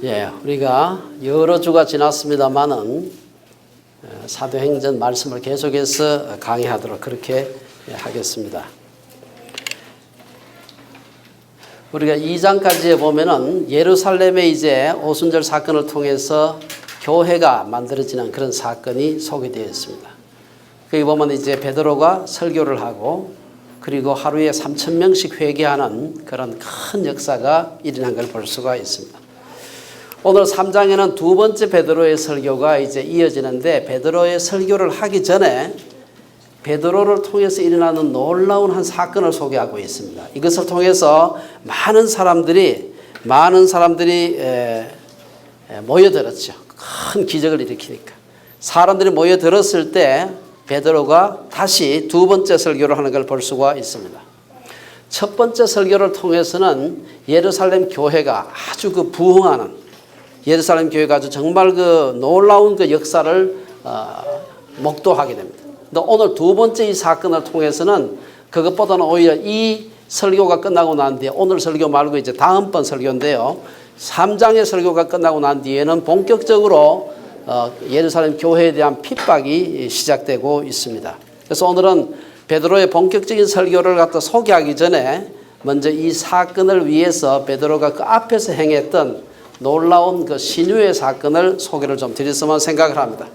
예, 우리가 여러 주가 지났습니다만은 사도행전 말씀을 계속해서 강의하도록 그렇게 하겠습니다. 우리가 2장까지 보면은 예루살렘에 이제 오순절 사건을 통해서 교회가 만들어지는 그런 사건이 소개되어 있습니다. 거기 보면 이제 베드로가 설교를 하고 그리고 하루에 3,000명씩 회개하는 그런 큰 역사가 일어난 걸 볼 수가 있습니다. 오늘 3장에는 두 번째 베드로의 설교가 이제 이어지는데 베드로의 설교를 하기 전에 베드로를 통해서 일어나는 놀라운 한 사건을 소개하고 있습니다. 이것을 통해서 많은 사람들이 모여들었죠. 큰 기적을 일으키니까. 사람들이 모여들었을 때 베드로가 다시 두 번째 설교를 하는 걸 볼 수가 있습니다. 첫 번째 설교를 통해서는 예루살렘 교회가 아주 부흥하는 예루살렘 교회가 아주 정말 놀라운 역사를 목도하게 됩니다. 근데 오늘 두 번째 이 사건을 통해서는 그것보다는 오히려 이 설교가 끝나고 난 뒤에 오늘 설교 말고 이제 다음번 설교인데요. 3장의 설교가 끝나고 난 뒤에는 본격적으로 예루살렘 교회에 대한 핍박이 시작되고 있습니다. 그래서 오늘은 베드로의 본격적인 설교를 갖다 소개하기 전에 먼저 이 사건을 위해서 베드로가 그 앞에서 행했던 놀라운 신유의 사건을 소개를 좀 드렸으면 생각을 합니다.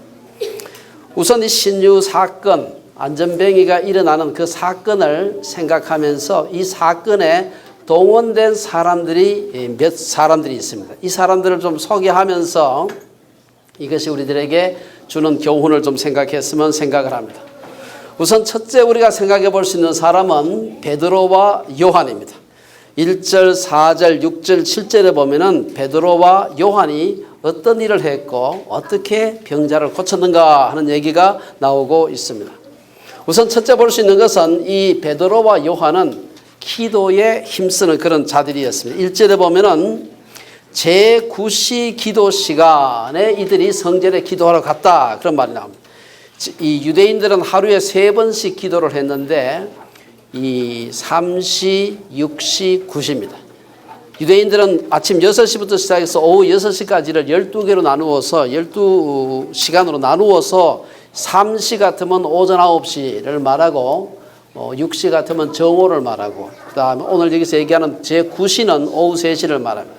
우선 이 신유 사건, 안전뱅이가 일어나는 그 사건을 생각하면서 이 사건에 동원된 사람들이 몇 사람들이 있습니다. 이 사람들을 좀 소개하면서 이것이 우리들에게 주는 교훈을 좀 생각했으면 생각을 합니다. 우선 첫째 우리가 생각해 볼 수 있는 사람은 베드로와 요한입니다. 1절, 4절, 6절, 7절에 보면은 베드로와 요한이 어떤 일을 했고 어떻게 병자를 고쳤는가 하는 얘기가 나오고 있습니다. 우선 첫째 볼 수 있는 것은 이 베드로와 요한은 기도에 힘쓰는 그런 자들이었습니다. 1절에 보면은 제9시 기도 시간에 이들이 성전에 기도하러 갔다 그런 말이 나옵니다. 이 유대인들은 하루에 3번씩 기도를 했는데 이 3시, 6시, 9시입니다. 유대인들은 아침 6시부터 시작해서 오후 6시까지를 12개로 나누어서 12시간으로 나누어서 3시 같으면 오전 9시를 말하고 6시 같으면 정오를 말하고 그 다음에 오늘 여기서 얘기하는 제9시는 오후 3시를 말합니다.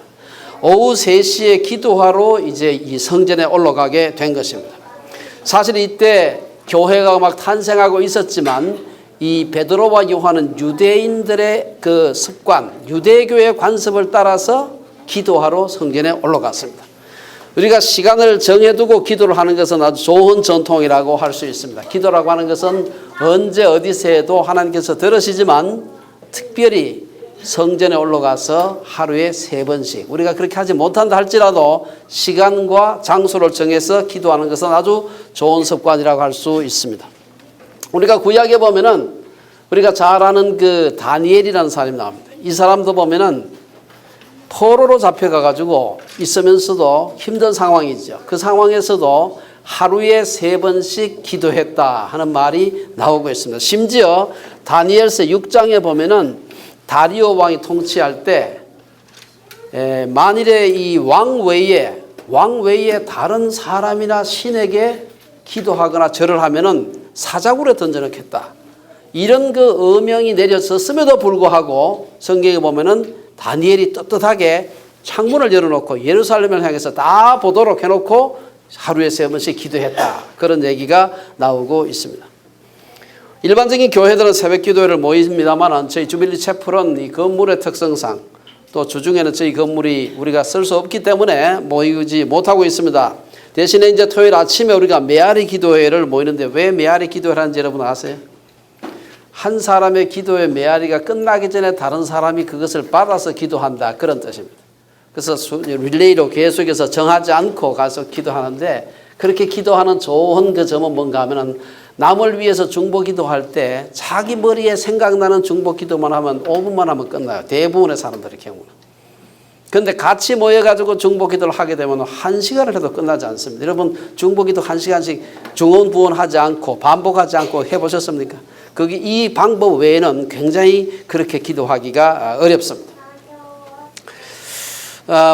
오후 3시에 기도하러 이제 이 성전에 올라가게 된 것입니다. 사실 이때 교회가 막 탄생하고 있었지만 이 베드로와 요한은 유대인들의 그 습관, 유대교의 관습을 따라서 기도하러 성전에 올라갔습니다. 우리가 시간을 정해두고 기도를 하는 것은 아주 좋은 전통이라고 할 수 있습니다. 기도라고 하는 것은 언제 어디서 해도 하나님께서 들으시지만 특별히 성전에 올라가서 하루에 3번씩 우리가 그렇게 하지 못한다 할지라도 시간과 장소를 정해서 기도하는 것은 아주 좋은 습관이라고 할 수 있습니다. 우리가 구약에 보면은 우리가 잘 아는 다니엘이라는 사람이 나옵니다. 이 사람도 보면은 포로로 잡혀가가지고 있으면서도 힘든 상황이죠. 그 상황에서도 하루에 3번씩 기도했다 하는 말이 나오고 있습니다. 심지어 다니엘서 6장에 보면은 다리오 왕이 통치할 때 만일에 이 왕 외에 다른 사람이나 신에게 기도하거나 절을 하면은 사자굴에 던져넣겠다. 이런 어명이 내려졌음에도 불구하고 성경에 보면은 다니엘이 떳떳하게 창문을 열어놓고 예루살렘을 향해서 다 보도록 해놓고 하루에 3번씩 기도했다. 그런 얘기가 나오고 있습니다. 일반적인 교회들은 새벽 기도회를 모입니다만 저희 주빌리 채플은 이 건물의 특성상 또 주중에는 저희 건물이 우리가 쓸 수 없기 때문에 모이지 못하고 있습니다. 대신에 이제 토요일 아침에 우리가 메아리 기도회를 모이는데 왜 메아리 기도회를 하는지 여러분 아세요? 한 사람의 기도회 메아리가 끝나기 전에 다른 사람이 그것을 받아서 기도한다 그런 뜻입니다. 그래서 릴레이로 계속해서 정하지 않고 가서 기도하는데 그렇게 기도하는 좋은 점은 뭔가 하면은 남을 위해서 중보 기도할 때 자기 머리에 생각나는 중보 기도만 하면 5분만 하면 끝나요. 대부분의 사람들의 경우는. 그런데 같이 모여가지고 중보 기도를 하게 되면 1시간을 해도 끝나지 않습니다. 여러분 중보 기도 1시간씩 중언부언하지 않고 반복하지 않고 해보셨습니까? 이 방법 외에는 굉장히 그렇게 기도하기가 어렵습니다.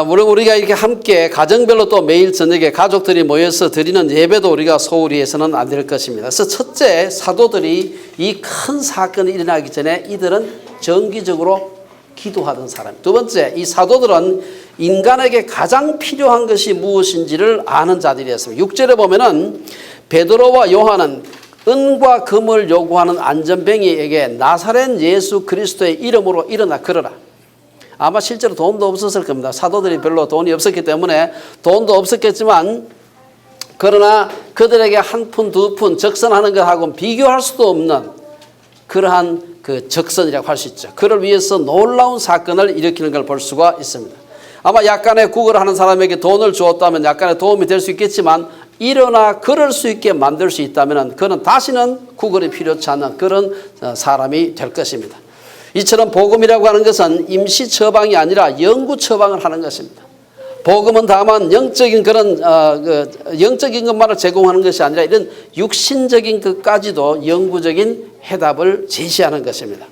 물론 우리가 이렇게 함께 가정별로 또 매일 저녁에 가족들이 모여서 드리는 예배도 우리가 소홀히 해서는 안 될 것입니다. 그래서 첫째, 사도들이 이 큰 사건이 일어나기 전에 이들은 정기적으로 기도하던 사람. 두 번째, 이 사도들은 인간에게 가장 필요한 것이 무엇인지를 아는 자들이었습니다. 6절에 보면은 베드로와 요한은 은과 금을 요구하는 안전뱅이에게 나사렛 예수 그리스도의 이름으로 일어나 걸어라. 아마 실제로 돈도 없었을 겁니다. 사도들이 별로 돈이 없었기 때문에 돈도 없었겠지만, 그러나 그들에게 한 푼, 두 푼 적선하는 것하고는 비교할 수도 없는 그러한 그 적선이라고 할 수 있죠. 그를 위해서 놀라운 사건을 일으키는 걸 볼 수가 있습니다. 아마 약간의 구걸을 하는 사람에게 돈을 주었다면 약간의 도움이 될 수 있겠지만, 일어나 걸을 수 있게 만들 수 있다면 그는 다시는 구걸이 필요치 않는 그런 사람이 될 것입니다. 이처럼 복음이라고 하는 것은 임시 처방이 아니라 영구 처방을 하는 것입니다. 복음은 다만 영적인 그런 영적인 것만을 제공하는 것이 아니라 이런 육신적인 것까지도 영구적인 해답을 제시하는 것입니다.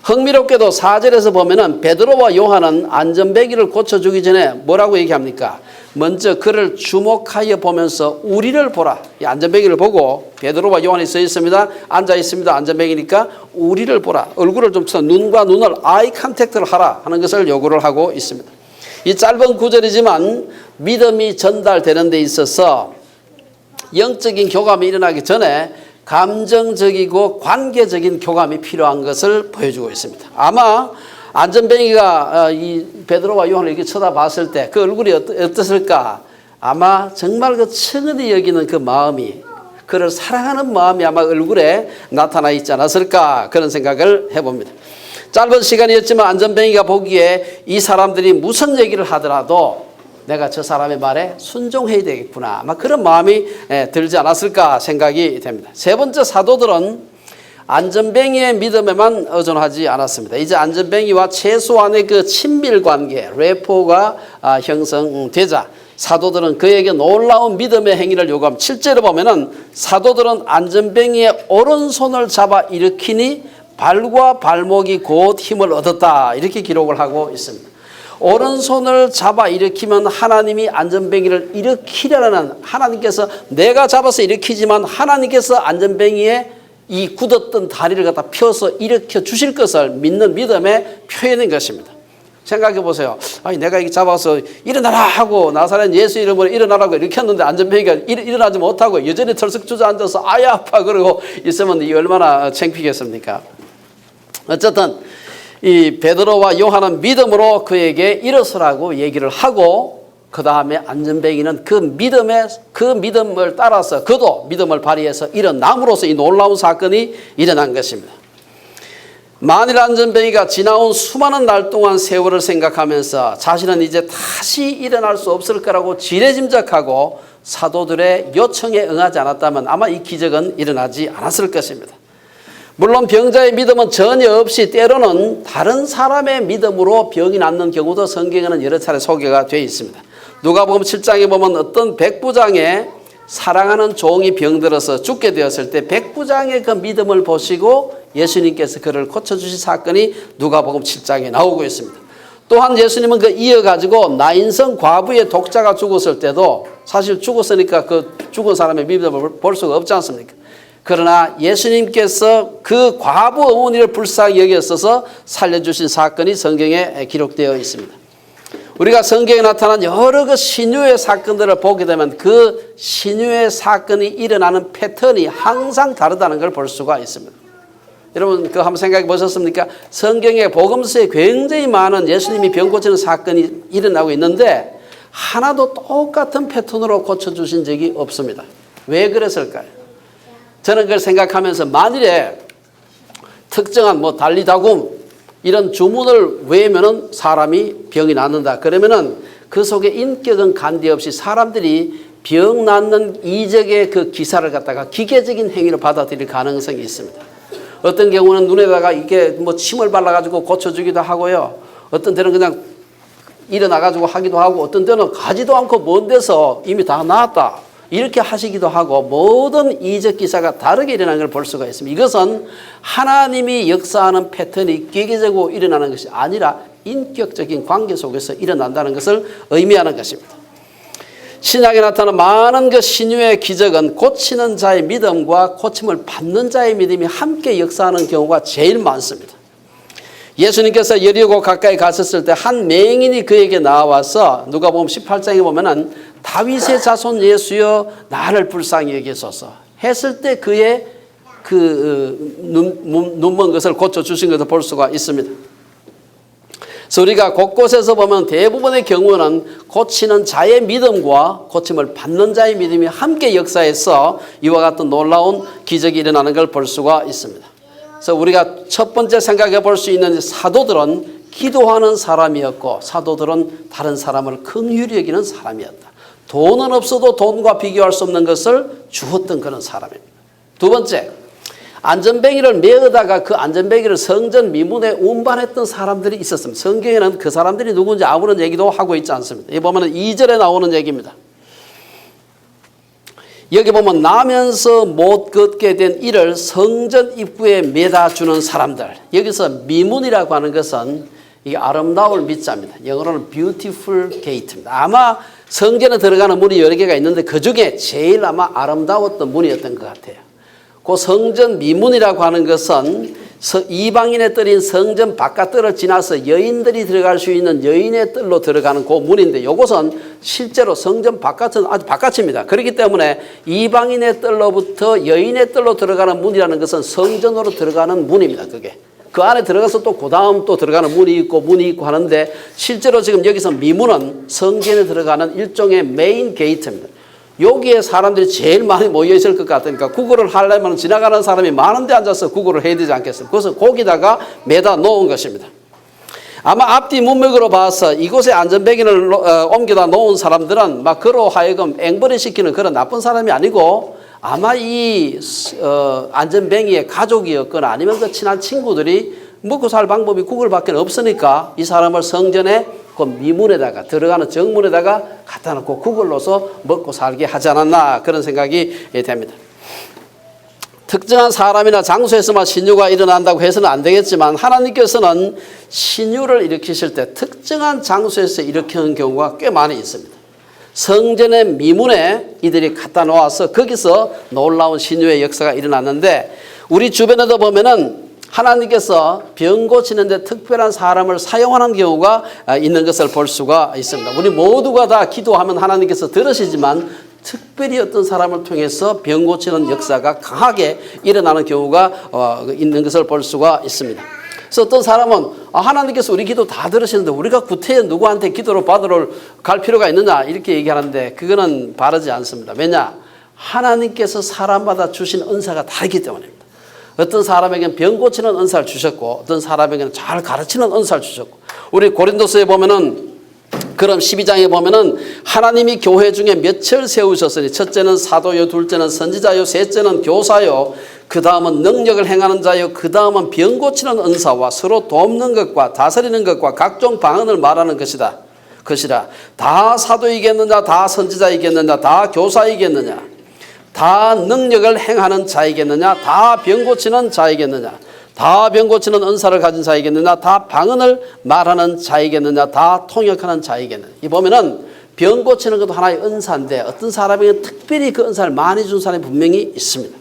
흥미롭게도 4절에서 보면은 베드로와 요한은 안전뱅이를 고쳐주기 전에 뭐라고 얘기합니까? 먼저 그를 주목하여 보면서 우리를 보라. 이 안전뱅이를 보고 베드로와 요한이 서 있습니다. 앉아 있습니다. 안전뱅이니까 우리를 보라. 얼굴을 좀 쳐 눈과 눈을 아이 컨택트를 하라 하는 것을 요구를 하고 있습니다. 이 짧은 구절이지만 믿음이 전달되는 데 있어서 영적인 교감이 일어나기 전에 감정적이고 관계적인 교감이 필요한 것을 보여주고 있습니다. 아마 안전뱅이가 이 베드로와 요한을 이렇게 쳐다봤을 때 그 얼굴이 어땠을까? 아마 정말 그 측은히 여기는 그 마음이, 그를 사랑하는 마음이 아마 얼굴에 나타나 있지 않았을까? 그런 생각을 해봅니다. 짧은 시간이었지만 안전뱅이가 보기에 이 사람들이 무슨 얘기를 하더라도 내가 저 사람의 말에 순종해야 되겠구나, 아마 그런 마음이 들지 않았을까 생각이 됩니다. 세 번째, 사도들은 안전뱅이의 믿음에만 의존하지 않았습니다. 이제 안전뱅이와 최소한의 그 친밀 관계, 레포가 형성되자 사도들은 그에게 놀라운 믿음의 행위를 요구합니다. 7절에 보면은 사도들은 안전뱅이의 오른손을 잡아 일으키니 발과 발목이 곧 힘을 얻었다, 이렇게 기록을 하고 있습니다. 오른손을 잡아 일으키면 하나님이 안전뱅이를 일으키려는, 하나님께서 내가 잡아서 일으키지만 하나님께서 안전뱅이의 이 굳었던 다리를 갖다 펴서 일으켜 주실 것을 믿는 믿음의 표현인 것입니다. 생각해 보세요. 아니, 내가 이렇게 잡아서 일어나라 하고 나사렛 예수 이름으로 일어나라고 일으켰는데 안전뱅이가 일어나지 못하고 여전히 털썩 주저앉아서 아야 아파 그러고 있으면 이 얼마나 창피겠습니까? 어쨌든 이 베드로와 요한은 믿음으로 그에게 일어서라고 얘기를 하고, 그 다음에 안전뱅이는 그 믿음을 따라서 그도 믿음을 발휘해서 일어남으로써 이 놀라운 사건이 일어난 것입니다. 만일 안전뱅이가 지나온 수많은 날 동안 세월을 생각하면서 자신은 이제 다시 일어날 수 없을 거라고 지레짐작하고 사도들의 요청에 응하지 않았다면 아마 이 기적은 일어나지 않았을 것입니다. 물론 병자의 믿음은 전혀 없이 때로는 다른 사람의 믿음으로 병이 낫는 경우도 성경에는 여러 차례 소개가 되어 있습니다. 누가복음 7장에 보면 어떤 백부장의 사랑하는 종이 병들어서 죽게 되었을 때 백부장의 그 믿음을 보시고 예수님께서 그를 고쳐주신 사건이 누가복음 7장에 나오고 있습니다. 또한 예수님은 그 이어가지고 나인성 과부의 독자가 죽었을 때도 사실 죽었으니까 그 죽은 사람의 믿음을 볼 수가 없지 않습니까? 그러나 예수님께서 그 과부 어머니를 불쌍히 여겼어서 살려주신 사건이 성경에 기록되어 있습니다. 우리가 성경에 나타난 여러 그 신유의 사건들을 보게 되면 그 신유의 사건이 일어나는 패턴이 항상 다르다는 걸 볼 수가 있습니다. 여러분 그거 한번 생각해 보셨습니까? 성경의 복음서에 굉장히 많은 예수님이 병 고치는 사건이 일어나고 있는데 하나도 똑같은 패턴으로 고쳐주신 적이 없습니다. 왜 그랬을까요? 저는 그걸 생각하면서 만일에 특정한 달리다굼 이런 주문을 외우면은 사람이 병이 낫는다. 그러면은 그 속에 인격은 관계없이 사람들이 병 낫는 이적의 그 기사를 갖다가 기계적인 행위로 받아들일 가능성이 있습니다. 어떤 경우는 눈에다가 이게 침을 발라가지고 고쳐주기도 하고요. 어떤 때는 그냥 일어나가지고 하기도 하고, 어떤 때는 가지도 않고 먼 데서 이미 다 나았다, 이렇게 하시기도 하고, 모든 이적 기사가 다르게 일어나는 걸 볼 수가 있습니다. 이것은 하나님이 역사하는 패턴이 기계적으로 일어나는 것이 아니라 인격적인 관계 속에서 일어난다는 것을 의미하는 것입니다. 신약에 나타난 많은 그 신유의 기적은 고치는 자의 믿음과 고침을 받는 자의 믿음이 함께 역사하는 경우가 제일 많습니다. 예수님께서 여리고 가까이 가셨을 때 한 맹인이 그에게 나와서 누가복음 18장에 보면은 다윗의 자손 예수여 나를 불쌍히 여기소서 했을 때 그의 그 눈먼 것을 고쳐주신 것을 볼 수가 있습니다. 그래서 우리가 곳곳에서 보면 대부분의 경우는 고치는 자의 믿음과 고침을 받는 자의 믿음이 함께 역사해서 이와 같은 놀라운 기적이 일어나는 걸 볼 수가 있습니다. 그래서 우리가 첫 번째 생각해 볼 수 있는 사도들은 기도하는 사람이었고 사도들은 다른 사람을 긍휼히 여기는 사람이었다. 돈은 없어도 돈과 비교할 수 없는 것을 주었던 그런 사람입니다. 두 번째, 안전뱅이를 메어다가 그 안전뱅이를 성전 미문에 운반했던 사람들이 있었습니다. 성경에는 그 사람들이 누군지 아무런 얘기도 하고 있지 않습니다. 여기 보면 2절에 나오는 얘기입니다. 여기 보면 나면서 못 걷게 된 이를 성전 입구에 매다 주는 사람들. 여기서 미문이라고 하는 것은 이게 아름다울 미자입니다. 영어로는 beautiful gate입니다. 아마 성전에 들어가는 문이 여러 개가 있는데 그 중에 제일 아마 아름다웠던 문이었던 것 같아요. 그 성전 미문이라고 하는 것은 이방인의 뜰인 성전 바깥뜰을 지나서 여인들이 들어갈 수 있는 여인의 뜰로 들어가는 그 문인데 이것은 실제로 성전 바깥은 아주 바깥입니다. 그렇기 때문에 이방인의 뜰로부터 여인의 뜰로 들어가는 문이라는 것은 성전으로 들어가는 문입니다. 그게. 그 안에 들어가서 또 그 다음 또 들어가는 문이 있고 하는데 실제로 지금 여기서 미문은 성전에 들어가는 일종의 메인 게이트입니다. 여기에 사람들이 제일 많이 모여있을 것 같으니까 구걸을 하려면 지나가는 사람이 많은데 앉아서 구걸을 해야 되지 않겠어요? 그래서 거기다가 매다 놓은 것입니다. 아마 앞뒤 문맥으로 봐서 이곳에 안전뱅이를 옮겨다 놓은 사람들은 막 그로 하여금 앵벌이 시키는 그런 나쁜 사람이 아니고 아마 이 안전뱅이의 가족이었거나 아니면 그 친한 친구들이 먹고 살 방법이 구걸밖에 없으니까 이 사람을 성전에 그 미문에다가 들어가는 정문에다가 갖다 놓고 그걸로서 먹고 살게 하지 않았나 그런 생각이 됩니다. 특정한 사람이나 장소에서만 신유가 일어난다고 해서는 안 되겠지만 하나님께서는 신유를 일으키실 때 특정한 장소에서 일으키는 경우가 꽤 많이 있습니다. 성전의 미문에 이들이 갖다 놓아서 거기서 놀라운 신유의 역사가 일어났는데 우리 주변에도 보면은 하나님께서 병 고치는 데 특별한 사람을 사용하는 경우가 있는 것을 볼 수가 있습니다. 우리 모두가 다 기도하면 하나님께서 들으시지만 특별히 어떤 사람을 통해서 병 고치는 역사가 강하게 일어나는 경우가 있는 것을 볼 수가 있습니다. 그래서 어떤 사람은 하나님께서 우리 기도 다 들으시는데 우리가 구태여 누구한테 기도를 받으러 갈 필요가 있느냐 이렇게 얘기하는데 그거는 바르지 않습니다. 왜냐? 하나님께서 사람마다 주신 은사가 다르기 때문입니다. 어떤 사람에게는 병 고치는 은사를 주셨고 어떤 사람에게는 잘 가르치는 은사를 주셨고 우리 고린도서에 보면은 그럼 12장에 보면은 하나님이 교회 중에 몇을 세우셨으니 첫째는 사도요 둘째는 선지자요 셋째는 교사요 그 다음은 능력을 행하는 자요 그 다음은 병 고치는 은사와 서로 돕는 것과 다스리는 것과 각종 방언을 말하는 것이다. 다 사도이겠느냐 다 선지자이겠느냐 다 교사이겠느냐 다 능력을 행하는 자이겠느냐 다 병 고치는 자이겠느냐 다 병 고치는 은사를 가진 자이겠느냐 다 방언을 말하는 자이겠느냐 다 통역하는 자이겠느냐. 이 보면은 병 고치는 것도 하나의 은사인데 어떤 사람에게 특별히 그 은사를 많이 준 사람이 분명히 있습니다.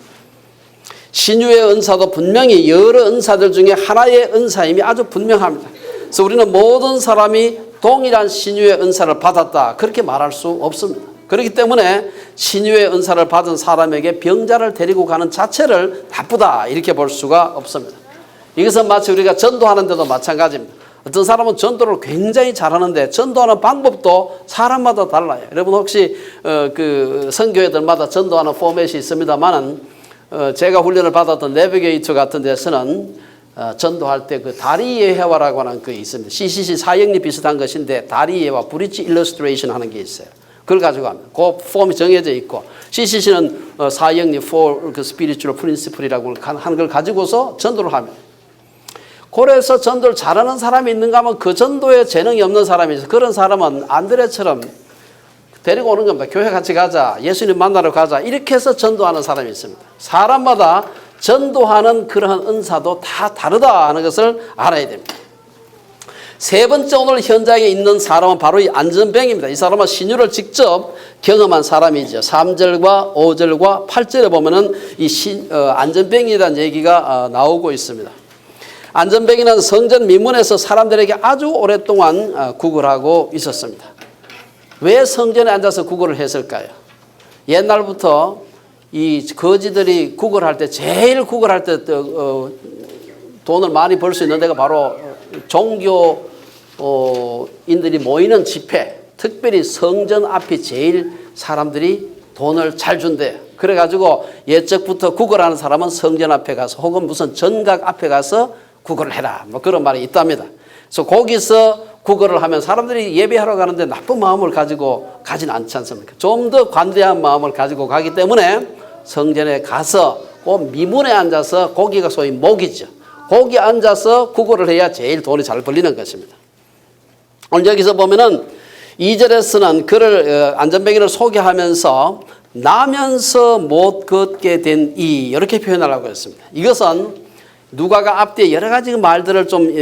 신유의 은사도 분명히 여러 은사들 중에 하나의 은사임이 아주 분명합니다. 그래서 우리는 모든 사람이 동일한 신유의 은사를 받았다 그렇게 말할 수 없습니다. 그렇기 때문에 신유의 은사를 받은 사람에게 병자를 데리고 가는 자체를 나쁘다 이렇게 볼 수가 없습니다. 이것은 마치 우리가 전도하는 데도 마찬가지입니다. 어떤 사람은 전도를 굉장히 잘하는데 전도하는 방법도 사람마다 달라요. 여러분 혹시 그 선교회들마다 전도하는 포맷이 있습니다만은 제가 훈련을 받았던 내비게이터 같은 데서는 전도할 때 그 다리 예회화라고 하는 게 있습니다. CCC 사역리 비슷한 것인데 다리 예회화, 브릿지 일러스트레이션 하는 게 있어요. 그걸 가지고 합니다. 그 폼이 정해져 있고 CCC는 사역리 for 그 spiritual principle이라고 하는 걸 가지고서 전도를 합니다. 그래서 전도를 잘하는 사람이 있는가 하면 그 전도에 재능이 없는 사람이 있어요. 그런 사람은 안드레처럼 데리고 오는 겁니다. 교회 같이 가자. 예수님 만나러 가자. 이렇게 해서 전도하는 사람이 있습니다. 사람마다 전도하는 그러한 은사도 다 다르다 하는 것을 알아야 됩니다. 세 번째 오늘 현장에 있는 사람은 바로 이 안전뱅이입니다. 이 사람은 신유를 직접 경험한 사람이죠. 3절과 5절과 8절에 보면은 이 안전뱅이라는 얘기가 나오고 있습니다. 안전뱅이는 성전 미문에서 사람들에게 아주 오랫동안 구걸하고 있었습니다. 왜 성전에 앉아서 구걸을 했을까요? 옛날부터 이 거지들이 구걸할 때 제일 구걸할 때 돈을 많이 벌 수 있는 데가 바로 종교인들이 모이는 집회, 특별히 성전 앞이 제일 사람들이 돈을 잘 준대요. 그래가지고 옛적부터 구걸하는 사람은 성전 앞에 가서 혹은 무슨 전각 앞에 가서 구걸을 해라, 뭐 그런 말이 있답니다. 그래서 거기서 구걸을 하면 사람들이 예배하러 가는데 나쁜 마음을 가지고 가진 않지 않습니까? 좀 더 관대한 마음을 가지고 가기 때문에 성전에 가서 그 미문에 앉아서 거기가 소위 목이죠. 거기 앉아서 구걸을 해야 제일 돈이 잘 벌리는 것입니다. 오늘 여기서 보면은 2절에서는 그를 안전뱅이를 소개하면서 나면서 못 걷게 된 이렇게 표현하려고 했습니다. 이것은 누가가 앞뒤에 여러 가지 말들을 좀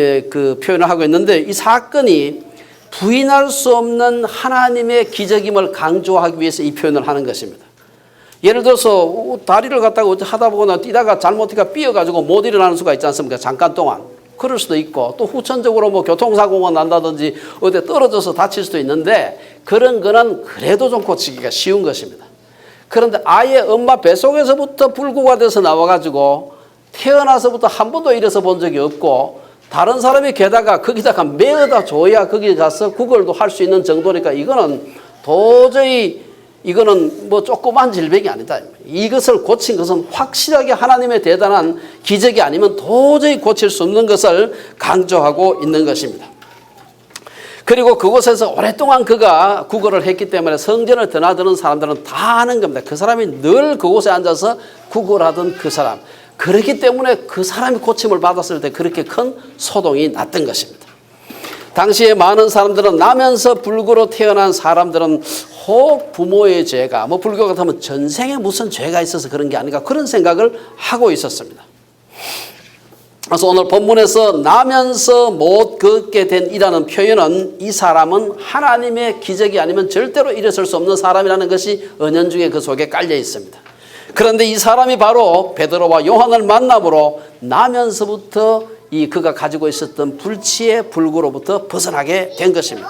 표현을 하고 있는데 이 사건이 부인할 수 없는 하나님의 기적임을 강조하기 위해서 이 표현을 하는 것입니다. 예를 들어서 다리를 갖다가 하다 보거나 뛰다가 잘못해가 삐어가지고 못 일어나는 수가 있지 않습니까? 잠깐 동안. 그럴 수도 있고 또 후천적으로 뭐 교통사고가 난다든지 어디 떨어져서 다칠 수도 있는데 그런 거는 그래도 좀 고치기가 쉬운 것입니다. 그런데 아예 엄마 뱃속에서부터 불구가 돼서 나와가지고 태어나서부터 한 번도 일어서 본 적이 없고 다른 사람이 게다가 거기다가 매어다 줘야 거기 가서 구걸도 할 수 있는 정도니까 이거는 도저히 이거는 뭐 조그만 질병이 아니다. 이것을 고친 것은 확실하게 하나님의 대단한 기적이 아니면 도저히 고칠 수 없는 것을 강조하고 있는 것입니다. 그리고 그곳에서 오랫동안 그가 구걸을 했기 때문에 성전을 드나드는 사람들은 다 아는 겁니다. 그 사람이 늘 그곳에 앉아서 구걸하던 그 사람. 그렇기 때문에 그 사람이 고침을 받았을 때 그렇게 큰 소동이 났던 것입니다. 당시에 많은 사람들은 나면서 불구로 태어난 사람들은 혹 부모의 죄가 불교 같으면 전생에 무슨 죄가 있어서 그런 게 아닌가 그런 생각을 하고 있었습니다. 그래서 오늘 본문에서 나면서 못 걷게 된 이라는 표현은 이 사람은 하나님의 기적이 아니면 절대로 일어설 수 없는 사람이라는 것이 은연중에 그 속에 깔려 있습니다. 그런데 이 사람이 바로 베드로와 요한을 만남으로 나면서부터 그가 가지고 있었던 불치의 불구로부터 벗어나게 된 것입니다.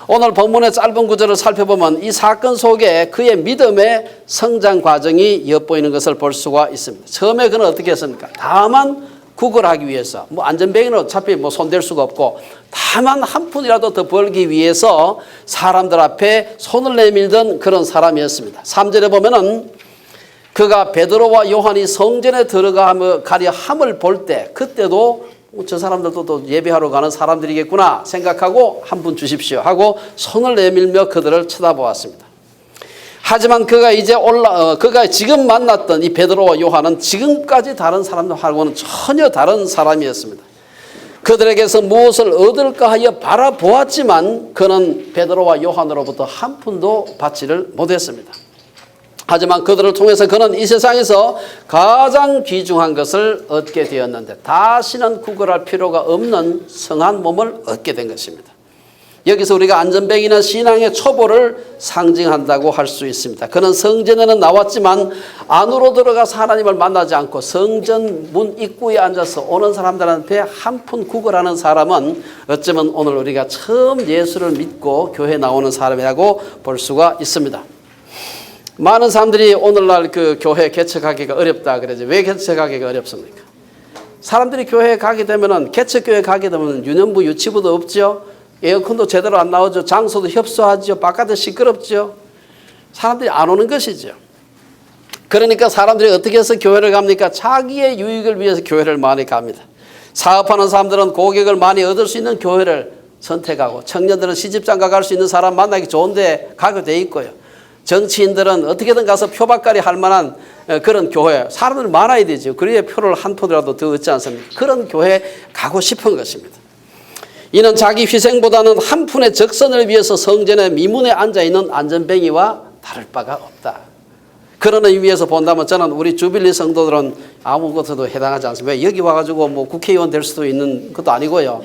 오늘 본문의 짧은 구절을 살펴보면 이 사건 속에 그의 믿음의 성장 과정이 엿보이는 것을 볼 수가 있습니다. 처음에 그는 어떻게 했습니까? 다만 구걸하기 위해서 안전뱅이는 어차피 손댈 수가 없고 다만 한 푼이라도 더 벌기 위해서 사람들 앞에 손을 내밀던 그런 사람이었습니다. 3절에 보면은 그가 베드로와 요한이 성전에 들어가려 함을 볼 때 그때도 저 사람들도 또 예배하러 가는 사람들이겠구나 생각하고 한 분 주십시오 하고 손을 내밀며 그들을 쳐다보았습니다. 하지만 그가 지금 만났던 이 베드로와 요한은 지금까지 다른 사람들하고는 전혀 다른 사람이었습니다. 그들에게서 무엇을 얻을까 하여 바라보았지만 그는 베드로와 요한으로부터 한 푼도 받지를 못했습니다. 하지만 그들을 통해서 그는 이 세상에서 가장 귀중한 것을 얻게 되었는데 다시는 구걸할 필요가 없는 성한 몸을 얻게 된 것입니다. 여기서 우리가 안전뱅이나 신앙의 초보를 상징한다고 할 수 있습니다. 그는 성전에는 나왔지만 안으로 들어가서 하나님을 만나지 않고 성전 문 입구에 앉아서 오는 사람들한테 한 푼 구걸하는 사람은 어쩌면 오늘 우리가 처음 예수를 믿고 교회 나오는 사람이라고 볼 수가 있습니다. 많은 사람들이 오늘날 그 교회 개척하기가 어렵다 그러죠. 왜 개척하기가 어렵습니까? 사람들이 교회에 가게 되면은 개척교회 가게 되면 유년부 유치부도 없죠. 에어컨도 제대로 안 나오죠. 장소도 협소하죠. 바깥도 시끄럽죠. 사람들이 안 오는 것이죠. 그러니까 사람들이 어떻게 해서 교회를 갑니까? 자기의 유익을 위해서 교회를 많이 갑니다. 사업하는 사람들은 고객을 많이 얻을 수 있는 교회를 선택하고 청년들은 시집장가 갈 수 있는 사람 만나기 좋은데 가게 돼 있고요. 정치인들은 어떻게든 가서 표박거리 할 만한 그런 교회, 사람들 많아야 되죠. 그래야 표를 한 푼이라도 더 얻지 않습니까? 그런 교회에 가고 싶은 것입니다. 이는 자기 희생보다는 한 푼의 적선을 위해서 성전의 미문에 앉아있는 안전뱅이와 다를 바가 없다. 그런 의미에서 본다면 저는 우리 주빌리 성도들은 아무것도 해당하지 않습니다. 여기 와가지고 국회의원 될 수도 있는 것도 아니고요.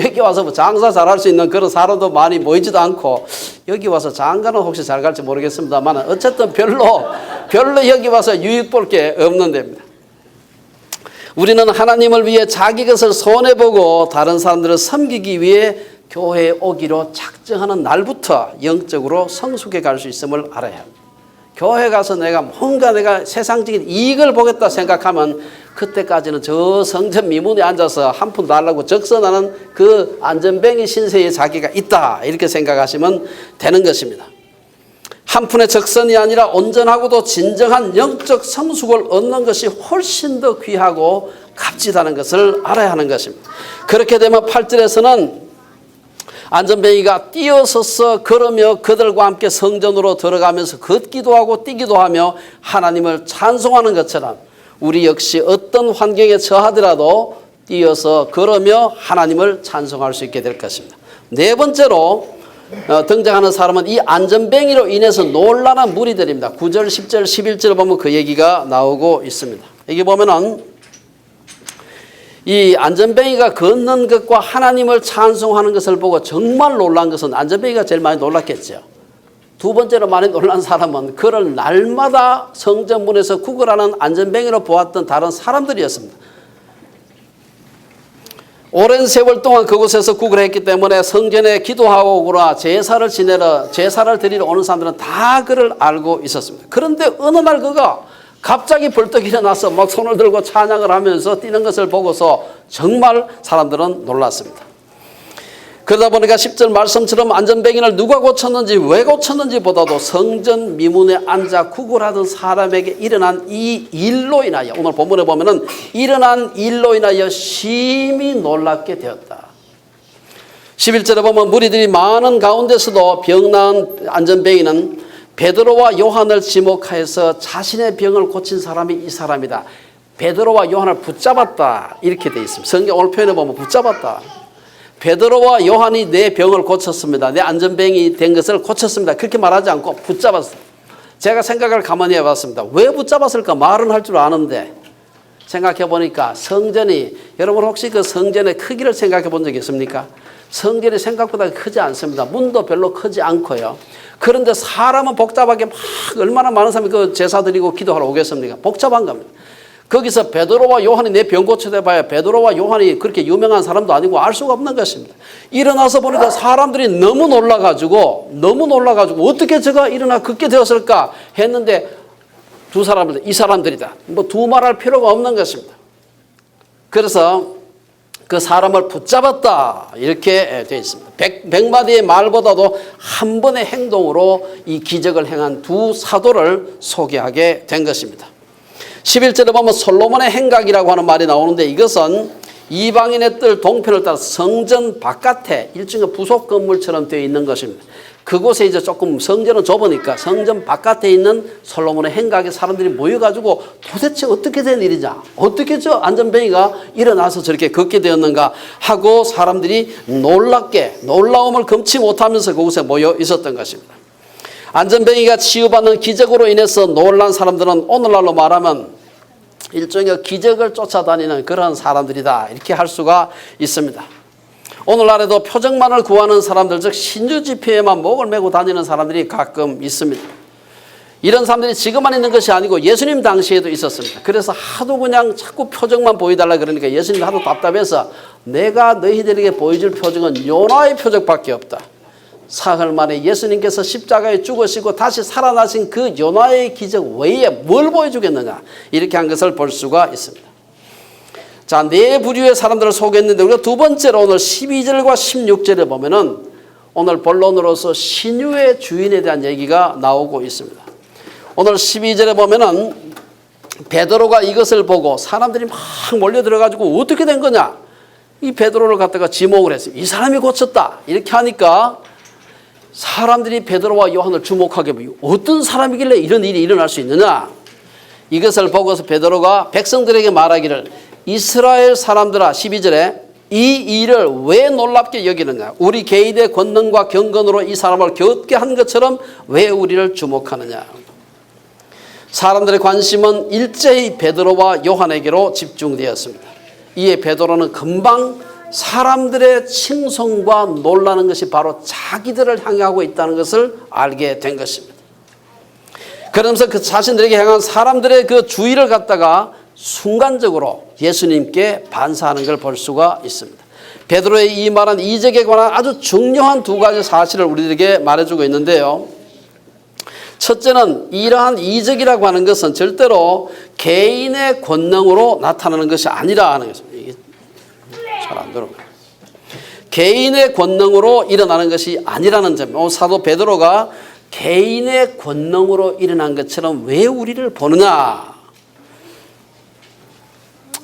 여기 와서 뭐 장사 잘할 수 있는 그런 사람도 많이 모이지도 않고, 여기 와서 장가는 혹시 잘 갈지 모르겠습니다만 어쨌든 별로 여기 와서 유익 볼 게 없는 데입니다. 우리는 하나님을 위해 자기 것을 손해보고 다른 사람들을 섬기기 위해 교회에 오기로 작정하는 날부터 영적으로 성숙해 갈 수 있음을 알아야 합니다. 교회 가서 뭔가 내가 세상적인 이익을 보겠다 생각하면 그때까지는 저 성전 미문에 앉아서 한 푼 달라고 적선하는 그 안전뱅이 신세에 자기가 있다, 이렇게 생각하시면 되는 것입니다. 한 푼의 적선이 아니라 온전하고도 진정한 영적 성숙을 얻는 것이 훨씬 더 귀하고 값지다는 것을 알아야 하는 것입니다. 그렇게 되면 8절에서는 안전뱅이가 뛰어서서 걸으며 그들과 함께 성전으로 들어가면서 걷기도 하고 뛰기도 하며 하나님을 찬송하는 것처럼 우리 역시 어떤 환경에 처하더라도 뛰어서 걸으며 하나님을 찬송할 수 있게 될 것입니다. 네 번째로 등장하는 사람은 이 안전뱅이로 인해서 놀라는 무리들입니다. 9절, 10절, 11절 보면 그 얘기가 나오고 있습니다. 여기 보면은 이 안전뱅이가 걷는 것과 하나님을 찬송하는 것을 보고 정말 놀란 것은 안전뱅이가 제일 많이 놀랐겠죠. 두 번째로 많이 놀란 사람은 그를 날마다 성전문에서 구걸하는 안전뱅이로 보았던 다른 사람들이었습니다. 오랜 세월 동안 그곳에서 구걸했기 때문에 성전에 기도하고 오거나 제사를 드리러 오는 사람들은 다 그를 알고 있었습니다. 그런데 어느 날 그가 갑자기 벌떡 일어나서 막 손을 들고 찬양을 하면서 뛰는 것을 보고서 정말 사람들은 놀랐습니다. 그러다 보니까 10절 말씀처럼 안전뱅이를 누가 고쳤는지 왜 고쳤는지 보다도 성전 미문에 앉아 구걸하던 사람에게 일어난 이 일로 인하여, 오늘 본문에 보면은 일어난 일로 인하여 심히 놀랍게 되었다. 11절에 보면 무리들이 많은 가운데서도 병나은 안전뱅이는 베드로와 요한을 지목하여서 자신의 병을 고친 사람이 이 사람이다. 베드로와 요한을 붙잡았다, 이렇게 되어 있습니다. 성경 오늘 표현에 보면 붙잡았다. 베드로와 요한이 내 병을 고쳤습니다. 내 안전뱅이 된 것을 고쳤습니다. 그렇게 말하지 않고 붙잡았습니다. 제가 생각을 가만히 해봤습니다. 왜 붙잡았을까? 말은 할 줄 아는데 생각해 보니까 성전이, 여러분 혹시 그 성전의 크기를 생각해 본 적이 있습니까? 성전이 생각보다 크지 않습니다. 문도 별로 크지 않고요. 그런데 사람은 복잡하게 막 얼마나 많은 사람이 그 제사 드리고 기도하러 오겠습니까? 복잡한 겁니다. 거기서 베드로와 요한이 내 병 고쳐대봐야 베드로와 요한이 그렇게 유명한 사람도 아니고 알 수가 없는 것입니다. 일어나서 보니까 사람들이 너무 놀라가지고 어떻게 저가 일어나 걷게 되었을까 했는데 이 사람들이다. 뭐 두말할 필요가 없는 것입니다. 그래서 그 사람을 붙잡았다, 이렇게 되어 있습니다. 100마디의 말보다도 한 번의 행동으로 이 기적을 행한 두 사도를 소개하게 된 것입니다. 11절에 보면 솔로몬의 행각이라고 하는 말이 나오는데 이것은 이방인의 뜰 동편을 따라 성전 바깥에 일종의 부속 건물처럼 되어 있는 것입니다. 그곳에 이제 조금 성전은 좁으니까 성전 바깥에 있는 솔로몬의 행각에 사람들이 모여가지고 도대체 어떻게 된 일이냐, 어떻게 저 안전뱅이가 일어나서 저렇게 걷게 되었는가 하고 사람들이 놀라움을 금치 못하면서 그곳에 모여 있었던 것입니다. 안전뱅이가 치유받는 기적으로 인해서 놀란 사람들은 오늘날로 말하면 일종의 기적을 쫓아다니는 그런 사람들이다, 이렇게 할 수가 있습니다. 오늘날에도 표적만을 구하는 사람들, 즉 신주 집회에만 목을 메고 다니는 사람들이 가끔 있습니다. 이런 사람들이 지금만 있는 것이 아니고 예수님 당시에도 있었습니다. 그래서 하도 그냥 자꾸 표적만 보여달라 그러니까 예수님이 하도 답답해서 내가 너희들에게 보여줄 표적은 요나의 표적밖에 없다. 사흘 만에 예수님께서 십자가에 죽으시고 다시 살아나신 그 요나의 기적 외에 뭘 보여주겠느냐, 이렇게 한 것을 볼 수가 있습니다. 자, 네 부류의 사람들을 소개했는데 우리가 두 번째로 오늘 12절과 16절에 보면은 오늘 본론으로서 신유의 주인에 대한 얘기가 나오고 있습니다. 오늘 12절에 보면은 베드로가 이것을 보고 사람들이 막 몰려들어가지고 어떻게 된 거냐, 이 베드로를 갖다가 지목을 했어요. 이 사람이 고쳤다, 이렇게 하니까 사람들이 베드로와 요한을 주목하게 보이고 어떤 사람이길래 이런 일이 일어날 수 있느냐, 이것을 보고서 베드로가 백성들에게 말하기를 이스라엘 사람들아, 12절에 이 일을 왜 놀랍게 여기느냐, 우리 개인의 권능과 경건으로 이 사람을 걷게 한 것처럼 왜 우리를 주목하느냐. 사람들의 관심은 일제히 베드로와 요한에게로 집중되었습니다. 이에 베드로는 금방 사람들의 칭송과 놀라는 것이 바로 자기들을 향하고 있다는 것을 알게 된 것입니다. 그러면서 그 자신들에게 향한 사람들의 그 주의를 갖다가 순간적으로 예수님께 반사하는 걸 볼 수가 있습니다. 베드로의 이 말은 이적에 관한 아주 중요한 두 가지 사실을 우리들에게 말해주고 있는데요. 첫째는 이러한 이적이라고 하는 것은 절대로 개인의 권능으로 나타나는 것이 아니라 하는 것입니다. 이게 잘 안 들어가요. 개인의 권능으로 일어나는 것이 아니라는 점. 사도 베드로가 개인의 권능으로 일어난 것처럼 왜 우리를 보느냐.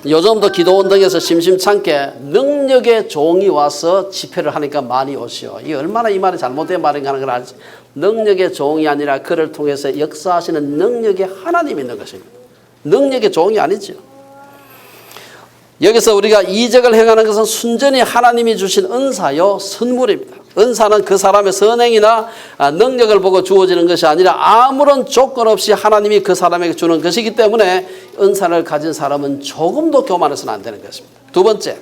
요즘도 기도원동에서 심심찮게 능력의 종이 와서 집회를 하니까 많이 오시오. 이게 얼마나 이 말이 잘못된 말인가 하는 걸 알지. 능력의 종이 아니라 그를 통해서 역사하시는 능력의 하나님이 있는 것입니다. 능력의 종이 아니죠. 여기서 우리가 이적을 행하는 것은 순전히 하나님이 주신 은사요 선물입니다. 은사는 그 사람의 선행이나 능력을 보고 주어지는 것이 아니라 아무런 조건 없이 하나님이 그 사람에게 주는 것이기 때문에 은사를 가진 사람은 조금도 교만해서는 안 되는 것입니다. 두 번째,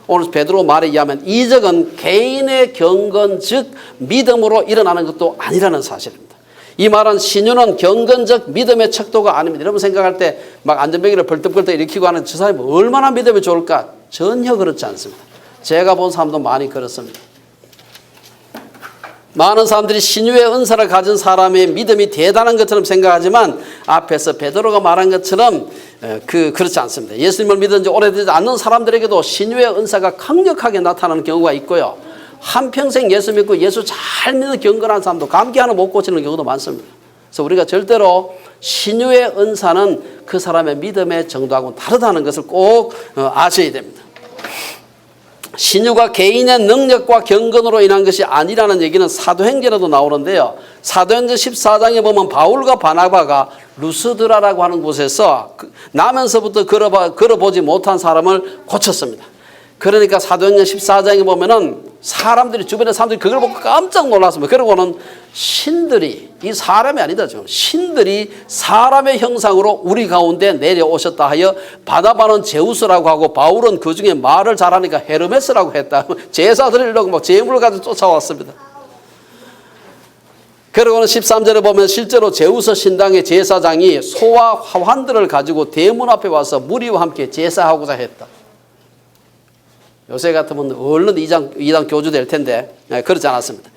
오늘 베드로 말에 의하면 이적은 개인의 경건 즉 믿음으로 일어나는 것도 아니라는 사실입니다. 이 말은 신유는 경건적 믿음의 척도가 아닙니다. 여러분 생각할 때 막 안전벨기를 벌떡벌떡 일으키고 하는 저 사람이 얼마나 믿음이 좋을까? 전혀 그렇지 않습니다. 제가 본 사람도 많이 그렇습니다. 많은 사람들이 신유의 은사를 가진 사람의 믿음이 대단한 것처럼 생각하지만 앞에서 베드로가 말한 것처럼 그렇지 않습니다. 예수님을 믿은 지 오래되지 않는 사람들에게도 신유의 은사가 강력하게 나타나는 경우가 있고요. 한평생 예수 믿고 예수 잘 믿는 경건한 사람도 감기 하나 못 고치는 경우도 많습니다. 그래서 우리가 절대로 신유의 은사는 그 사람의 믿음의 정도하고는 다르다는 것을 꼭 아셔야 됩니다. 신유가 개인의 능력과 경건으로 인한 것이 아니라는 얘기는 사도행전에도 나오는데요. 사도행전 14장에 보면 바울과 바나바가 루스드라라고 하는 곳에서 나면서부터 걸어보지 못한 사람을 고쳤습니다. 그러니까 사도행전 14장에 보면은 사람들이 주변의 사람들이 그걸 보고 깜짝 놀랐습니다. 그러고는 신들이 이 사람이 아니다 지금 신들이 사람의 형상으로 우리 가운데 내려오셨다 하여 바나바는 제우스라고 하고 바울은 그 중에 말을 잘하니까 헤르메스라고 했다. 제사 드리려고 막 제물을 가지고 쫓아왔습니다. 그러고는 13절에 보면 실제로 제우스 신당의 제사장이 소와 화환들을 가지고 대문 앞에 와서 무리와 함께 제사하고자 했다. 요새 같으면 얼른 이단 교주 될 텐데 그렇지 않았습니다.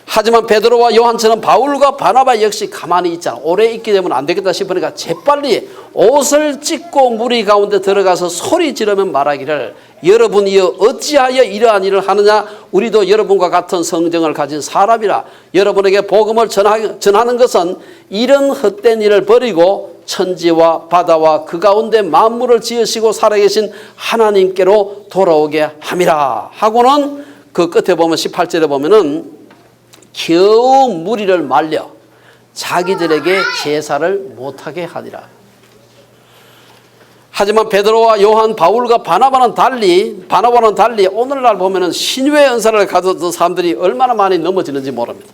하지만 베드로와 요한처럼 바울과 바나바 역시 가만히 있잖아. 오래 있게 되면 안 되겠다 싶으니까 재빨리 옷을 찢고 무리 가운데 들어가서 소리 지르며 말하기를 여러분이여 어찌하여 이러한 일을 하느냐. 우리도 여러분과 같은 성정을 가진 사람이라. 여러분에게 복음을 전하는 것은 이런 헛된 일을 버리고 천지와 바다와 그 가운데 만물을 지으시고 살아계신 하나님께로 돌아오게 함이라 하고는 그 끝에 보면 18절에 보면은 겨우 무리를 말려 자기들에게 제사를 못하게 하니라. 하지만 베드로와 요한, 바울과 바나바는 달리 오늘날 보면은 신유의 은사를 가졌던 사람들이 얼마나 많이 넘어지는지 모릅니다.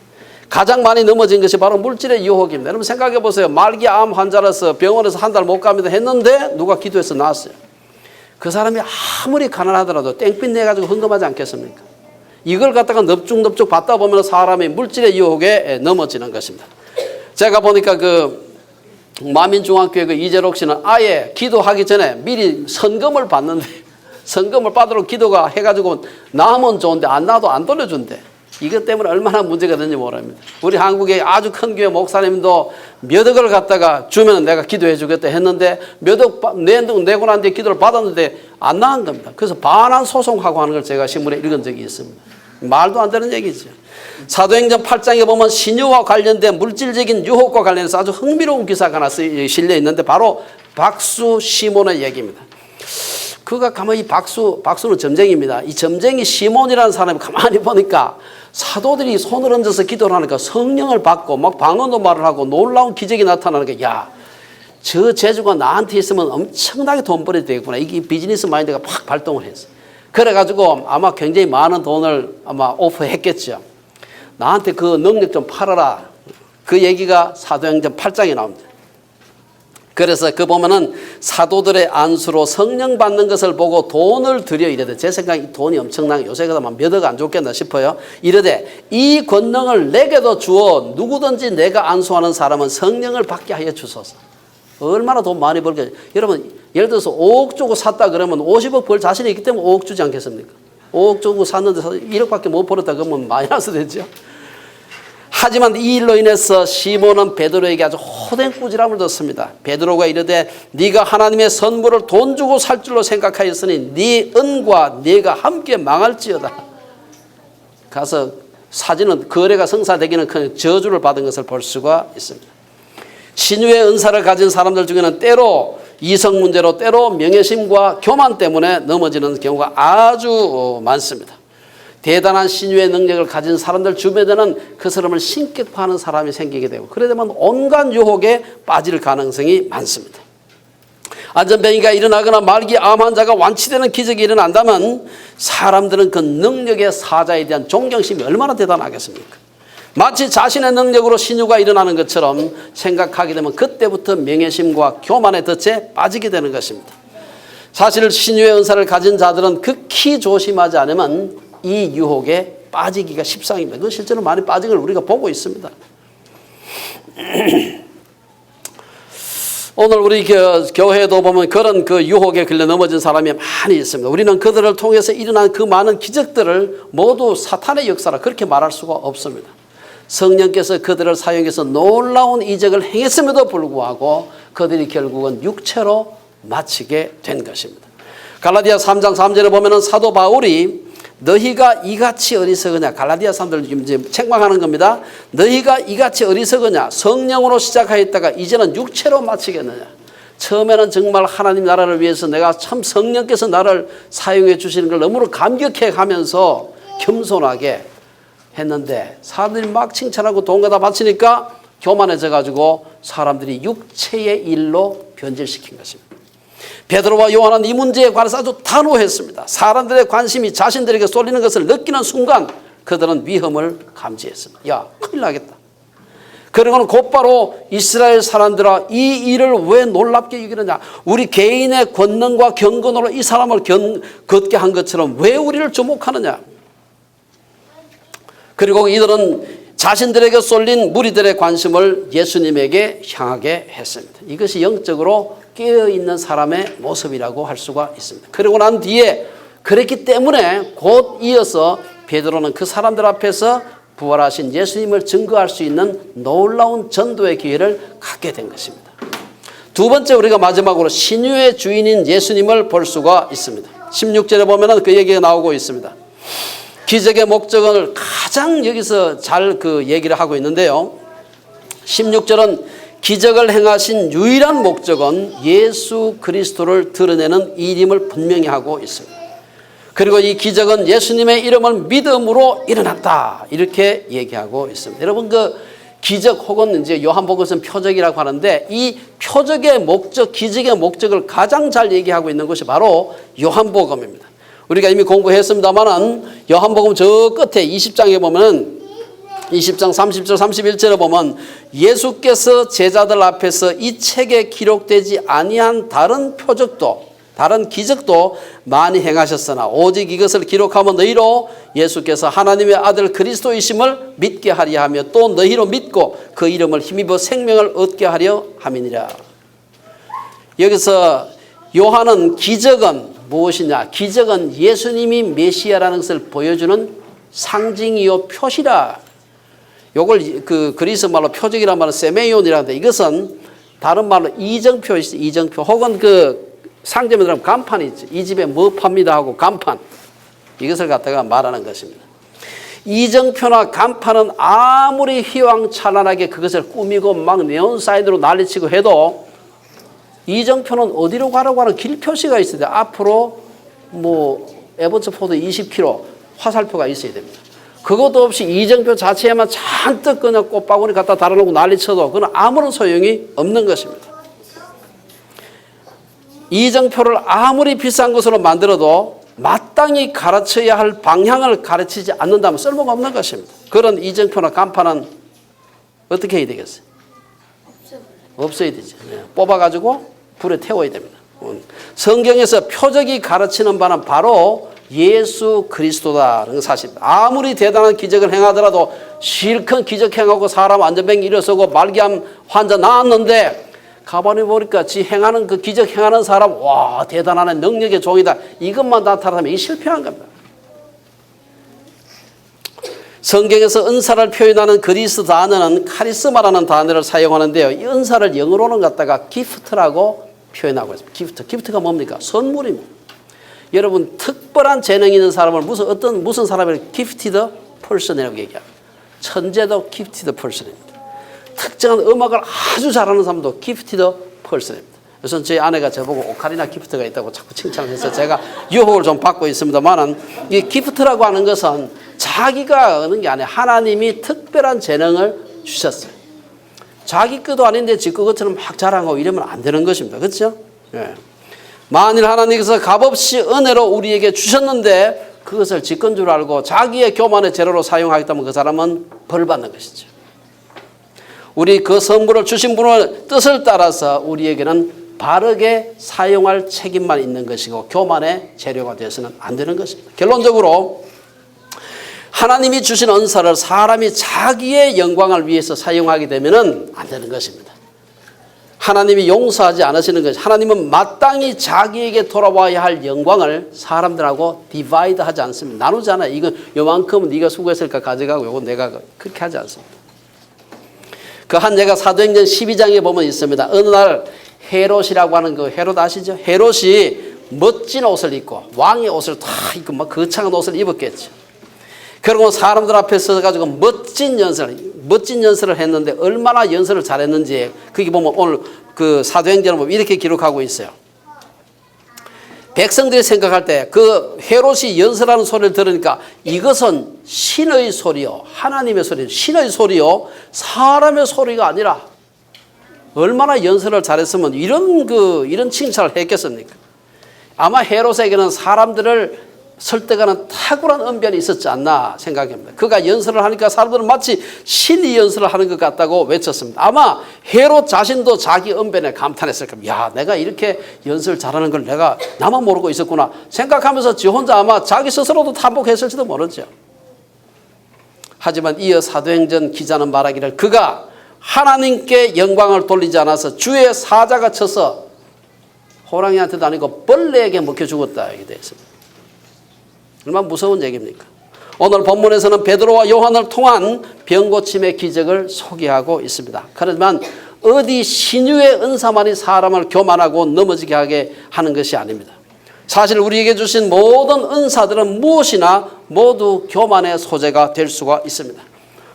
가장 많이 넘어진 것이 바로 물질의 유혹입니다. 여러분 생각해 보세요. 말기암 환자라서 병원에서 한 달 못 갑니다 했는데 누가 기도해서 나았어요. 그 사람이 아무리 가난하더라도 땡빛 내가지고 헌금하지 않겠습니까? 이걸 갖다가 넙죽넙죽 받다 보면 사람이 물질의 유혹에 넘어지는 것입니다. 제가 보니까 그 마민중학교의 그 이재록 씨는 아예 기도하기 전에 미리 선금을 받는데 선금을 받으러 기도가 해가지고 나면 좋은데 안 나도 안 돌려준대. 이것 때문에 얼마나 문제가 되는지 모릅니다. 우리 한국의 아주 큰 교회 목사님도 몇 억을 갖다가 주면 내가 기도해 주겠다 했는데 몇 억 내고 난 뒤에 기도를 받았는데 안 나간 겁니다. 그래서 반환 소송하고 하는 걸 제가 신문에 읽은 적이 있습니다. 말도 안 되는 얘기죠. 사도행전 8장에 보면 신유와 관련된 물질적인 유혹과 관련해서 아주 흥미로운 기사가 하나 실려 있는데 바로 박수 시몬의 얘기입니다. 그가 가만히 박수는 점쟁이입니다. 이 점쟁이 시몬이라는 사람이 가만히 보니까 사도들이 손을 얹어서 기도를 하니까 성령을 받고 막 방언도 말을 하고 놀라운 기적이 나타나는 게 야, 저 재주가 나한테 있으면 엄청나게 돈 벌어야 되겠구나. 이게 비즈니스 마인드가 팍 발동을 했어요. 그래가지고 아마 굉장히 많은 돈을 아마 오프했겠죠. 나한테 그 능력 좀 팔아라. 그 얘기가 사도행전 8장에 나옵니다. 그래서 그 보면은 사도들의 안수로 성령 받는 것을 보고 돈을 들여 이래대. 제 생각에 돈이 엄청나게 요새 그다만 몇 억 안 줬겠나 싶어요. 이래대 이 권능을 내게도 주어 누구든지 내가 안수하는 사람은 성령을 받게 하여 주소서. 얼마나 돈 많이 벌게. 여러분 예를 들어서 5억 주고 샀다 그러면 50억 벌 자신이 있기 때문에 5억 주지 않겠습니까? 5억 주고 샀는데 1억밖에 못 벌었다 그러면 마이너스 되죠. 하지만 이 일로 인해서 시몬은 베드로에게 아주 호된 꾸지람을 줬습니다. 베드로가 이르되 네가 하나님의 선물을 돈 주고 살 줄로 생각하였으니 네 은과 네가 함께 망할지어다. 가서 사진은 거래가 성사되기는 큰 저주를 받은 것을 볼 수가 있습니다. 신유의 은사를 가진 사람들 중에는 때로 이성 문제로 때로 명예심과 교만 때문에 넘어지는 경우가 아주 많습니다. 대단한 신유의 능력을 가진 사람들 주변에는 그 사람을 신격화하는 사람이 생기게 되고 그래 되면 온갖 유혹에 빠질 가능성이 많습니다. 안전병이가 일어나거나 말기 암 환자가 완치되는 기적이 일어난다면 사람들은 그 능력의 사자에 대한 존경심이 얼마나 대단하겠습니까? 마치 자신의 능력으로 신유가 일어나는 것처럼 생각하게 되면 그때부터 명예심과 교만의 덫에 빠지게 되는 것입니다. 사실 신유의 은사를 가진 자들은 극히 조심하지 않으면 이 유혹에 빠지기가 십상입니다. 그건 실제로 많이 빠진 걸 우리가 보고 있습니다. 오늘 우리 교회도 보면 그런 그 유혹에 걸려 넘어진 사람이 많이 있습니다. 우리는 그들을 통해서 일어난 그 많은 기적들을 모두 사탄의 역사라 그렇게 말할 수가 없습니다. 성령께서 그들을 사용해서 놀라운 이적을 행했음에도 불구하고 그들이 결국은 육체로 마치게 된 것입니다. 갈라디아 3장 3절에 보면은 사도 바울이 너희가 이같이 어리석으냐. 갈라디아 사람들 지금 책망하는 겁니다. 너희가 이같이 어리석으냐. 성령으로 시작하였다가 이제는 육체로 마치겠느냐. 처음에는 정말 하나님 나라를 위해서 내가 참 성령께서 나를 사용해 주시는 걸 너무나 감격해 가면서 겸손하게 했는데 사람들이 막 칭찬하고 돈 갖다 바치니까 교만해져 가지고 사람들이 육체의 일로 변질시킨 것입니다. 베드로와 요한은 이 문제에 관해서 아주 단호했습니다. 사람들의 관심이 자신들에게 쏠리는 것을 느끼는 순간 그들은 위험을 감지했습니다. 야, 큰일 나겠다. 그러고는 곧바로 이스라엘 사람들아 이 일을 왜 놀랍게 여기느냐. 우리 개인의 권능과 경건으로 이 사람을 걷게 한 것처럼 왜 우리를 주목하느냐. 그리고 이들은 자신들에게 쏠린 무리들의 관심을 예수님에게 향하게 했습니다. 이것이 영적으로 깨어있는 사람의 모습이라고 할 수가 있습니다. 그리고 난 뒤에 그랬기 때문에 곧 이어서 베드로는 그 사람들 앞에서 부활하신 예수님을 증거할 수 있는 놀라운 전도의 기회를 갖게 된 것입니다. 두 번째 우리가 마지막으로 신유의 주인인 예수님을 볼 수가 있습니다. 16절에 보면 그 얘기가 나오고 있습니다. 기적의 목적을 가장 여기서 잘 그 얘기를 하고 있는데요. 16절은 기적을 행하신 유일한 목적은 예수 그리스도를 드러내는 일임을 분명히 하고 있습니다. 그리고 이 기적은 예수님의 이름을 믿음으로 일어났다. 이렇게 얘기하고 있습니다. 여러분 그 기적 혹은 이제 요한복음에서는 표적이라고 하는데 이 표적의 목적, 기적의 목적을 가장 잘 얘기하고 있는 것이 바로 요한복음입니다. 우리가 이미 공부했습니다만은 요한복음 저 끝에 20장에 보면은 20장 30절 31절에 보면 예수께서 제자들 앞에서 이 책에 기록되지 아니한 다른 표적도 다른 기적도 많이 행하셨으나 오직 이것을 기록하면 너희로 예수께서 하나님의 아들 그리스도이심을 믿게 하려 하며 또 너희로 믿고 그 이름을 힘입어 생명을 얻게 하려 함이니라. 여기서 요한은 기적은 무엇이냐? 기적은 예수님이 메시아라는 것을 보여주는 상징이요 표시라. 요걸 그 그리스 말로 표적이라는 말은 세메이온이라는데 이것은 다른 말로 이정표 있어요. 이정표 혹은 그 상점에 들어가면 간판이 있죠. 이 집에 뭐 팝니다 하고 간판. 이것을 갖다가 말하는 것입니다. 이정표나 간판은 아무리 휘황찬란하게 그것을 꾸미고 막 네온 사인으로 난리치고 해도 이정표는 어디로 가라고 하는 길 표시가 있어야 돼요. 앞으로 뭐 에버츠 포드 20km 화살표가 있어야 됩니다. 그것도 없이 이정표 자체에만 잔뜩 그냥 꽃바구니 갖다 달아놓고 난리쳐도 그건 아무런 소용이 없는 것입니다. 이정표를 아무리 비싼 것으로 만들어도 마땅히 가르쳐야 할 방향을 가르치지 않는다면 쓸모가 없는 것입니다. 그런 이정표나 간판은 어떻게 해야 되겠어요? 없어야 되죠. 뽑아가지고 불에 태워야 됩니다. 성경에서 표적이 가르치는 바는 바로 예수 그리스도다는 사실입니다. 아무리 대단한 기적을 행하더라도 실컷 기적 행하고 사람 안전병이 일어서고 말기암 환자 나았는데 가만히 보니까 지 행하는 그 기적 행하는 사람 와 대단한 능력의 종이다. 이것만 나타나면 이 실패한 겁니다. 성경에서 은사를 표현하는 그리스 단어는 카리스마라는 단어를 사용하는데요. 이 은사를 영어로는 갖다가 기프트라고 표현하고 있습니다. 기프트가 뭡니까? 선물입니다. 여러분 특별한 재능이 있는 사람을 무슨 사람을 gifted person이라고 얘기합니다. 천재도 gifted person입니다. 특정한 음악을 아주 잘하는 사람도 gifted person입니다. 그래서 제 아내가 저보고 오카리나 기프트가 있다고 자꾸 칭찬해서 제가 유혹을 좀 받고 있습니다만은 이 기프트라고 하는 것은 자기가 얻는 게 아니에요. 하나님이 특별한 재능을 주셨어요. 자기 것도 아닌데 지 것처럼 막 자랑하고 이러면 안 되는 것입니다. 그렇죠? 예. 만일 하나님께서 값없이 은혜로 우리에게 주셨는데 그것을 지 건 줄 알고 자기의 교만의 재료로 사용하겠다면 그 사람은 벌 받는 것이죠. 우리 그 선물을 주신 분의 뜻을 따라서 우리에게는 바르게 사용할 책임만 있는 것이고 교만의 재료가 되어서는 안 되는 것입니다. 결론적으로 하나님이 주신 은사를 사람이 자기의 영광을 위해서 사용하게 되면 안 되는 것입니다. 하나님이 용서하지 않으시는 것이 하나님은 마땅히 자기에게 돌아와야 할 영광을 사람들하고 디바이드 하지 않습니다. 나누지 않아요. 이건 요만큼은 네가 수고했으니까 가져가고 이건 내가 그렇게 하지 않습니다. 그 한 예가 사도행전 12장에 보면 있습니다. 어느 날 헤롯이라고 하는 그 헤롯 아시죠? 헤롯이 멋진 옷을 입고 왕의 옷을 다 입고 막 거창한 옷을 입었겠죠. 그리고 사람들 앞에 서가지고 멋진 연설을 했는데 얼마나 연설을 잘했는지 거기 보면 오늘 그 사도행전을 보면 이렇게 기록하고 있어요. 백성들이 생각할 때 그 헤롯이 연설하는 소리를 들으니까 이것은 신의 소리요, 하나님의 소리요, 신의 소리요, 사람의 소리가 아니라 얼마나 연설을 잘했으면 이런 칭찬을 했겠습니까? 아마 헤롯에게는 사람들을 설득하는 탁월한 언변이 있었지 않나 생각합니다. 그가 연설을 하니까 사람들은 마치 신이 연설을 하는 것 같다고 외쳤습니다. 아마 헤롯 자신도 자기 언변에 감탄했을 겁니다. 야, 내가 이렇게 연설 잘하는 걸 내가 나만 모르고 있었구나 생각하면서 지 혼자 아마 자기 스스로도 탐복했을지도 모르죠. 하지만 이어 사도행전 기자는 말하기를 그가 하나님께 영광을 돌리지 않아서 주의 사자가 쳐서 호랑이한테도 아니고 벌레에게 먹혀 죽었다 이렇게 되어 있습니다. 얼마나 무서운 얘기입니까? 오늘 본문에서는 베드로와 요한을 통한 병고침의 기적을 소개하고 있습니다. 그렇지만 어디 신유의 은사만이 사람을 교만하고 넘어지게 하게 하는 것이 아닙니다. 사실 우리에게 주신 모든 은사들은 무엇이나 모두 교만의 소재가 될 수가 있습니다.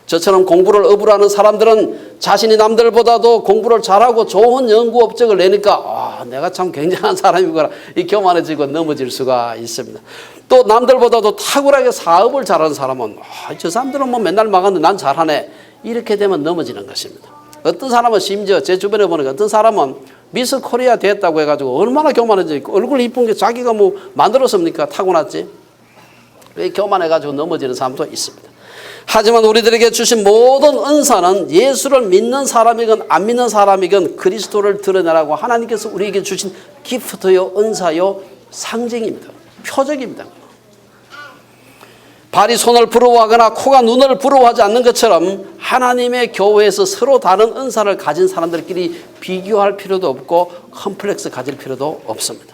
저처럼 공부를 업으로 하는 사람들은 자신이 남들보다도 공부를 잘하고 좋은 연구 업적을 내니까 내가 참 굉장한 사람이구나 이 교만해지고 넘어질 수가 있습니다. 또 남들보다도 탁월하게 사업을 잘하는 사람은 저 사람들은 뭐 맨날 망하는데 난 잘하네 이렇게 되면 넘어지는 것입니다. 어떤 사람은 심지어 제 주변에 보니까 어떤 사람은 미스 코리아 됐다고 해가지고 얼마나 교만해지고 얼굴 이쁜 게 자기가 뭐 만들었습니까? 타고났지. 교만해가지고 넘어지는 사람도 있습니다. 하지만 우리들에게 주신 모든 은사는 예수를 믿는 사람이건 안 믿는 사람이건 그리스도를 드러내라고 하나님께서 우리에게 주신 기프트요, 은사요, 상징입니다. 표적입니다. 발이 손을 부러워하거나 코가 눈을 부러워하지 않는 것처럼 하나님의 교회에서 서로 다른 은사를 가진 사람들끼리 비교할 필요도 없고 컴플렉스 가질 필요도 없습니다.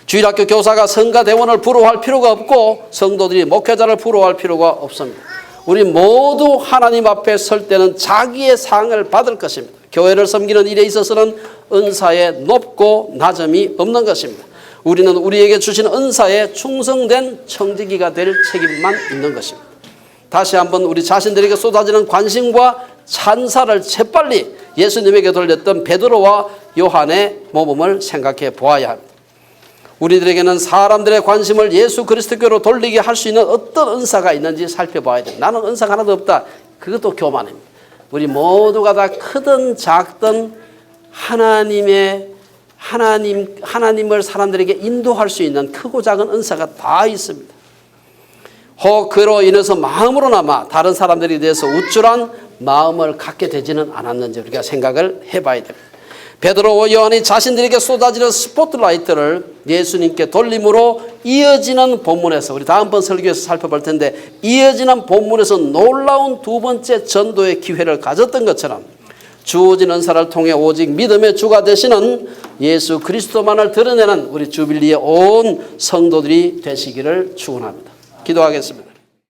주일학교 교사가 성가대원을 부러워할 필요가 없고 성도들이 목회자를 부러워할 필요가 없습니다. 우리 모두 하나님 앞에 설 때는 자기의 상을 받을 것입니다. 교회를 섬기는 일에 있어서는 은사에 높고 낮음이 없는 것입니다. 우리는 우리에게 주신 은사에 충성된 청지기가 될 책임만 있는 것입니다. 다시 한번 우리 자신들에게 쏟아지는 관심과 찬사를 재빨리 예수님에게 돌렸던 베드로와 요한의 모범을 생각해 보아야 합니다. 우리들에게는 사람들의 관심을 예수 그리스도께로 돌리게 할 수 있는 어떤 은사가 있는지 살펴봐야 됩니다. 나는 은사가 하나도 없다. 그것도 교만입니다. 우리 모두가 다 크든 작든 하나님을 사람들에게 인도할 수 있는 크고 작은 은사가 다 있습니다. 혹 그로 인해서 마음으로나마 다른 사람들에 대해서 우쭐한 마음을 갖게 되지는 않았는지 우리가 생각을 해봐야 됩니다. 베드로와 요한이 자신들에게 쏟아지는 스포트라이트를 예수님께 돌림으로 이어지는 본문에서, 우리 다음번 설교에서 살펴볼 텐데, 이어지는 본문에서 놀라운 두 번째 전도의 기회를 가졌던 것처럼 주어진 은사를 통해 오직 믿음의 주가 되시는 예수 그리스도만을 드러내는 우리 주빌리의 온 성도들이 되시기를 축원합니다. 기도하겠습니다.